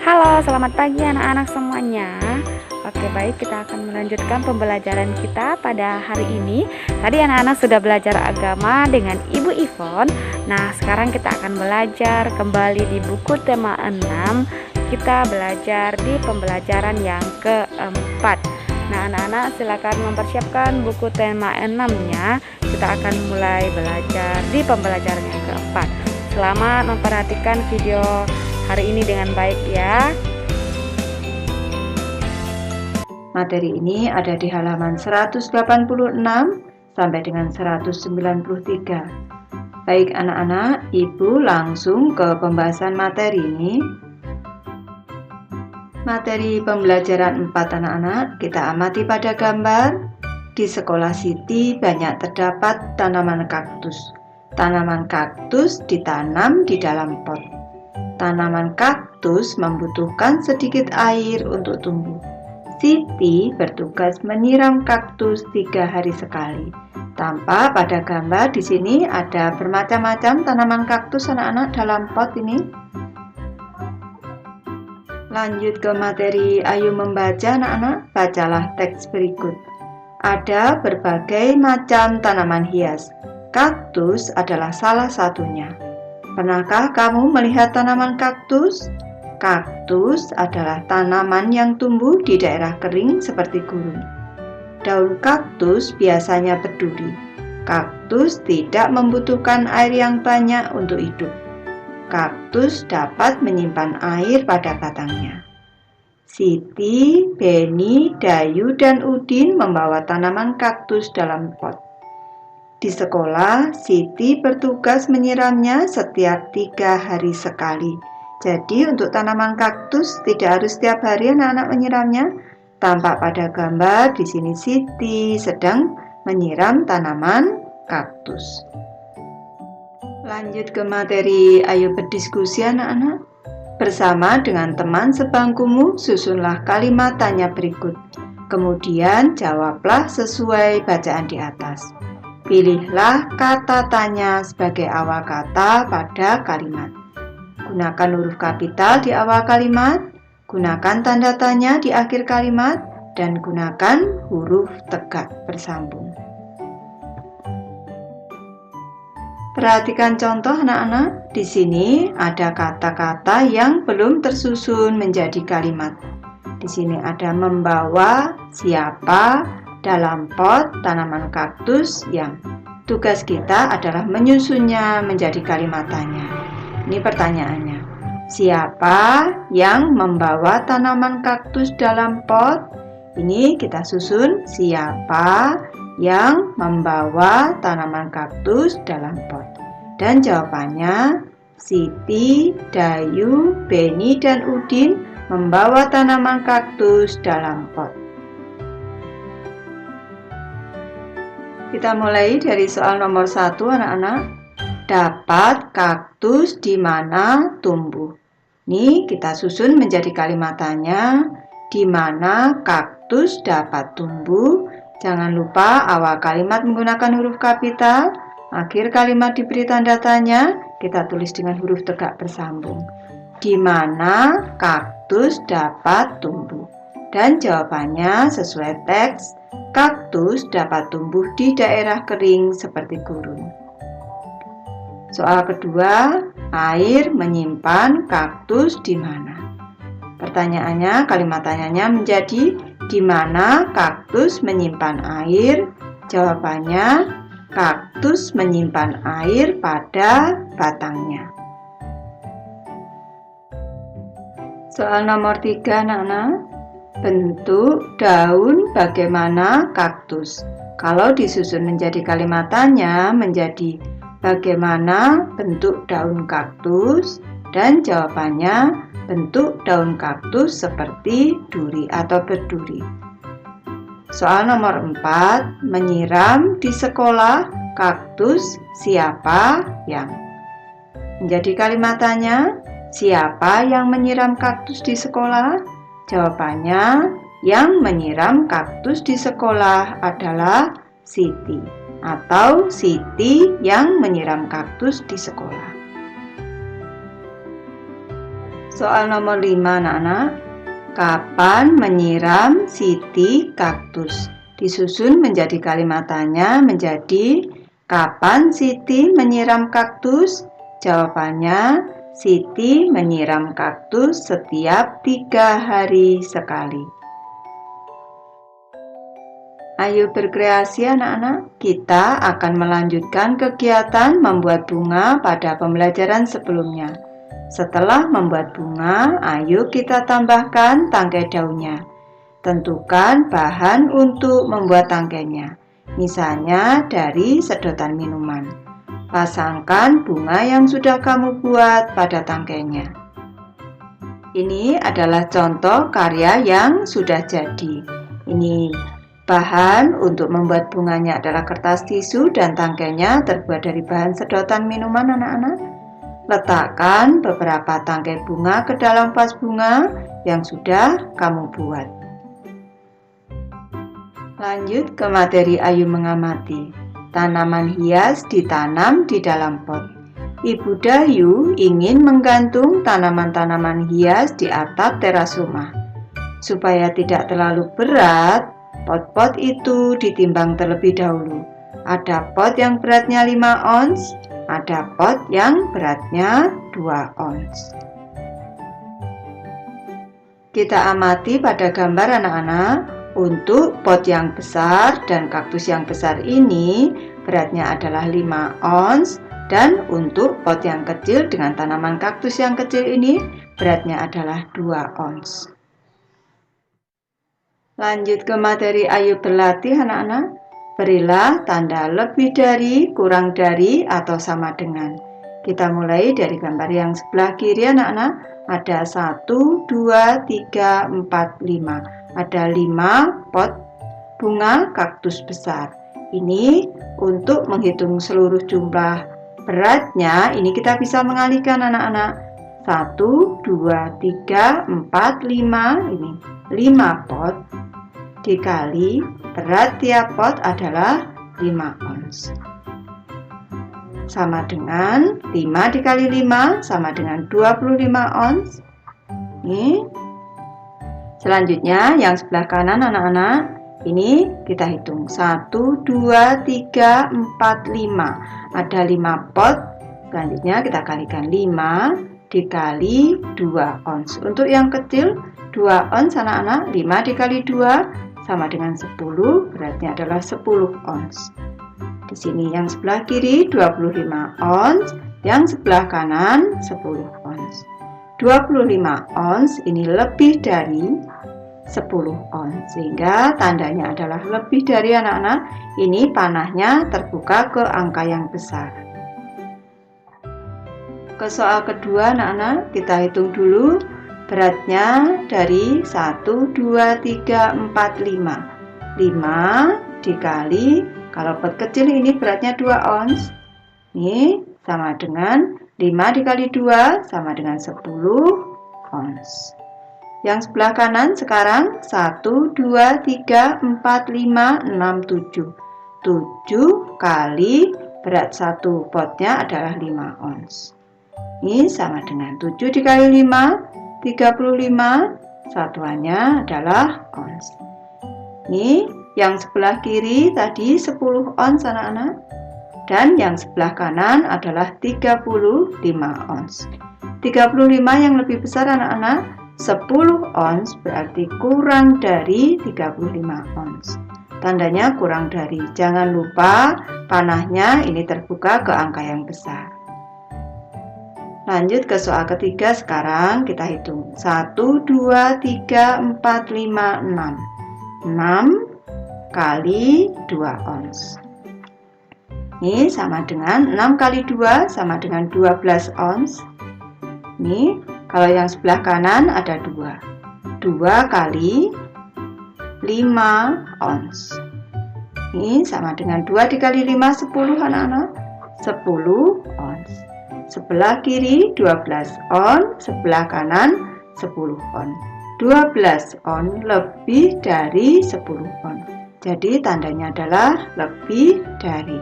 Halo, selamat pagi anak-anak semuanya. Oke, baik, kita akan melanjutkan pembelajaran kita pada hari ini. Tadi anak-anak sudah belajar agama dengan Ibu Ivon. Nah, sekarang kita akan belajar kembali di buku tema 6. Kita belajar di pembelajaran yang keempat. Nah, anak-anak silakan mempersiapkan buku tema 6-nya. Kita akan mulai belajar di pembelajaran yang keempat. Selamat memperhatikan video hari ini dengan baik ya. Materi ini ada di halaman 186 sampai dengan 193. Baik anak-anak, Ibu langsung ke pembahasan materi ini. Materi pembelajaran 4 anak-anak, kita amati pada gambar. Di sekolah Siti banyak terdapat tanaman kaktus. Tanaman kaktus ditanam di dalam pot. Tanaman kaktus membutuhkan sedikit air untuk tumbuh. Siti bertugas menyiram kaktus 3 hari sekali. Tampak pada gambar di sini ada bermacam-macam tanaman kaktus anak-anak dalam pot ini. Lanjut ke materi, ayo membaca anak-anak. Bacalah teks berikut. Ada berbagai macam tanaman hias. Kaktus adalah salah satunya. Pernahkah kamu melihat tanaman kaktus? Kaktus adalah tanaman yang tumbuh di daerah kering seperti gurun. Daun kaktus biasanya berduri. Kaktus tidak membutuhkan air yang banyak untuk hidup. Kaktus dapat menyimpan air pada batangnya. Siti, Beni, Dayu, dan Udin membawa tanaman kaktus dalam pot. Di sekolah, Siti bertugas menyiramnya setiap 3 hari sekali. Jadi untuk tanaman kaktus tidak harus setiap hari anak-anak menyiramnya. Tampak pada gambar di sini Siti sedang menyiram tanaman kaktus. Lanjut ke materi, ayo berdiskusi anak-anak. Bersama dengan teman sebangkumu, susunlah kalimat tanya berikut. Kemudian jawablah sesuai bacaan di atas. Pilihlah kata tanya sebagai awal kata pada kalimat. Gunakan huruf kapital di awal kalimat, gunakan tanda tanya di akhir kalimat, dan gunakan huruf tegak bersambung. Perhatikan contoh anak-anak. Di sini ada kata-kata yang belum tersusun menjadi kalimat. Di sini ada membawa, siapa, dalam pot, tanaman kaktus yang tugas kita adalah menyusunnya menjadi kalimat tanya. Ini pertanyaannya. Siapa yang membawa tanaman kaktus dalam pot? Ini kita susun. Siapa yang membawa tanaman kaktus dalam pot? Dan jawabannya Siti, Dayu, Beni, dan Udin membawa tanaman kaktus dalam pot. Kita mulai dari soal nomor 1 anak-anak. Dapat kaktus di mana tumbuh. Ini kita susun menjadi kalimat tanya. Di mana kaktus dapat tumbuh. Jangan lupa awal kalimat menggunakan huruf kapital. Akhir kalimat diberi tanda tanya. Kita tulis dengan huruf tegak bersambung. Di mana kaktus dapat tumbuh. Dan jawabannya sesuai teks. Kaktus dapat tumbuh di daerah kering seperti gurun. Soal kedua, air menyimpan kaktus di mana? Pertanyaannya, kalimat tanyanya menjadi di mana kaktus menyimpan air? Jawabannya, kaktus menyimpan air pada batangnya. Soal nomor 3 anak-anak. Bentuk daun bagaimana kaktus? Kalau disusun menjadi kalimat tanya menjadi bagaimana bentuk daun kaktus? Dan jawabannya bentuk daun kaktus seperti duri atau berduri. Soal nomor 4, menyiram di sekolah kaktus siapa yang? Menjadi kalimat tanya, siapa yang menyiram kaktus di sekolah? Jawabannya, yang menyiram kaktus di sekolah adalah Siti, atau Siti yang menyiram kaktus di sekolah. Soal nomor 5 anak-anak. Kapan menyiram Siti kaktus? Disusun menjadi kalimat tanya menjadi kapan Siti menyiram kaktus? Jawabannya, Siti menyiram kaktus setiap 3 hari sekali. Ayo berkreasi anak-anak. Kita akan melanjutkan kegiatan membuat bunga pada pembelajaran sebelumnya. Setelah membuat bunga, ayo kita tambahkan tangkai daunnya. Tentukan bahan untuk membuat tangkainya. Misalnya dari sedotan minuman. Pasangkan bunga yang sudah kamu buat pada tangkainya. Ini adalah contoh karya yang sudah jadi. Ini bahan untuk membuat bunganya adalah kertas tisu dan tangkainya terbuat dari bahan sedotan minuman anak-anak. Letakkan beberapa tangkai bunga ke dalam vas bunga yang sudah kamu buat. Lanjut ke materi Ayu mengamati. Tanaman hias ditanam di dalam pot. Ibu Dayu ingin menggantung tanaman-tanaman hias di atap teras rumah. Supaya tidak terlalu berat, pot-pot itu ditimbang terlebih dahulu. Ada pot yang beratnya 5 ons, ada pot yang beratnya 2 ons. Kita amati pada gambar anak-anak. Untuk pot yang besar dan kaktus yang besar ini beratnya adalah 5 ons, dan untuk pot yang kecil dengan tanaman kaktus yang kecil ini beratnya adalah 2 ons. Lanjut ke materi Ayu berlatih anak-anak. Berilah tanda lebih dari, kurang dari, atau sama dengan. Kita mulai dari gambar yang sebelah kiri anak-anak. Ada 1, 2, 3, 4, 5. Ada 5 pot bunga kaktus besar. Ini untuk menghitung seluruh jumlah beratnya, ini kita bisa mengalihkan anak-anak. 1, 2, 3, 4, 5. Ini 5 pot dikali berat tiap pot adalah 5 ons. Sama dengan 5 dikali 5 sama dengan 25 ons. Ini. Selanjutnya yang sebelah kanan anak-anak, ini kita hitung 1, 2, 3, 4, 5. Ada 5 pot. Selanjutnya kita kalikan 5 dikali 2 ons. Untuk yang kecil 2 ons anak-anak, 5 dikali 2 sama dengan 10, beratnya adalah 10 ons. Di sini yang sebelah kiri 25 ons, yang sebelah kanan 10 ons. 25 ons ini lebih dari 10 ons, sehingga tandanya adalah lebih dari anak-anak. Ini panahnya terbuka ke angka yang besar. Ke soal kedua anak-anak, kita hitung dulu beratnya dari 1, 2, 3, 4, 5. 5 dikali, kalau pot kecil ini beratnya 2 ons. Ini sama dengan 5 dikali 2 sama dengan 10 ons. Yang sebelah kanan sekarang 1, 2, 3, 4, 5, 6, 7. 7 kali berat satu potnya adalah 5 ons. Ini sama dengan 7 dikali 5, 35. Satuannya adalah ons. Ini yang sebelah kiri tadi 10 ons anak-anak. Dan yang sebelah kanan adalah 35 ons. 35 yang lebih besar anak-anak, 10 ons berarti kurang dari 35 ons. Tandanya kurang dari. Jangan lupa panahnya ini terbuka ke angka yang besar. Lanjut ke soal ketiga sekarang, kita hitung. 1, 2, 3, 4, 5, 6. 6 kali 2 ons. Ini sama dengan 6 kali 2 sama dengan 12 ons. Ini kalau yang sebelah kanan ada 2. 2 kali 5 ons. Ini sama dengan 2 dikali 5, 10 anak-anak. 10 ons. Sebelah kiri 12 on, sebelah kanan 10 on. 12 on lebih dari 10 on. Jadi tandanya adalah lebih dari.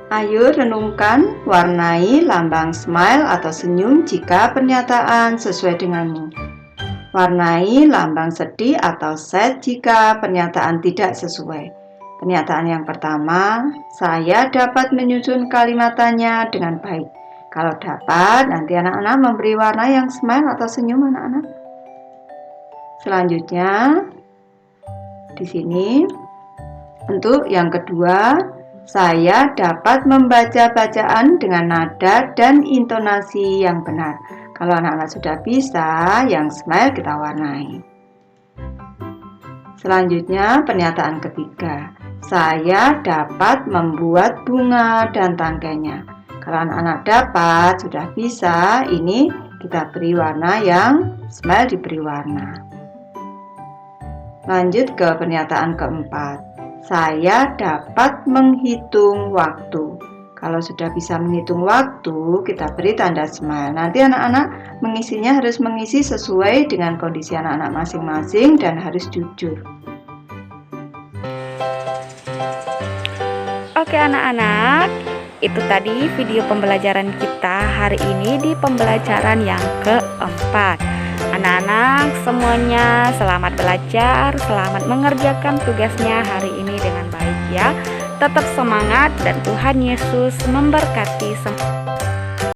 Ayo renungkan, warnai lambang smile atau senyum jika pernyataan sesuai denganmu. Warnai lambang sedih atau sad jika pernyataan tidak sesuai. Pernyataan yang pertama, saya dapat menyusun kalimatannya dengan baik. Kalau dapat, nanti anak-anak memberi warna yang smile atau senyum anak-anak. Selanjutnya, di sini untuk yang kedua, saya dapat membaca bacaan dengan nada dan intonasi yang benar. Kalau anak-anak sudah bisa, yang smile kita warnai. Selanjutnya, pernyataan ketiga. Saya dapat membuat bunga dan tangkainya. Kalau anak-anak dapat, sudah bisa, ini kita beri warna yang smile diberi warna. Lanjut ke pernyataan keempat. Saya dapat menghitung waktu. Kalau sudah bisa menghitung waktu, kita beri tanda smile. Nanti anak-anak mengisinya harus mengisi sesuai dengan kondisi anak-anak masing-masing dan harus jujur. Oke anak-anak, itu tadi video pembelajaran kita hari ini di pembelajaran yang keempat. Anak-anak semuanya selamat belajar, selamat mengerjakan tugasnya hari ini dengan baik ya. Tetap semangat dan Tuhan Yesus memberkati semua.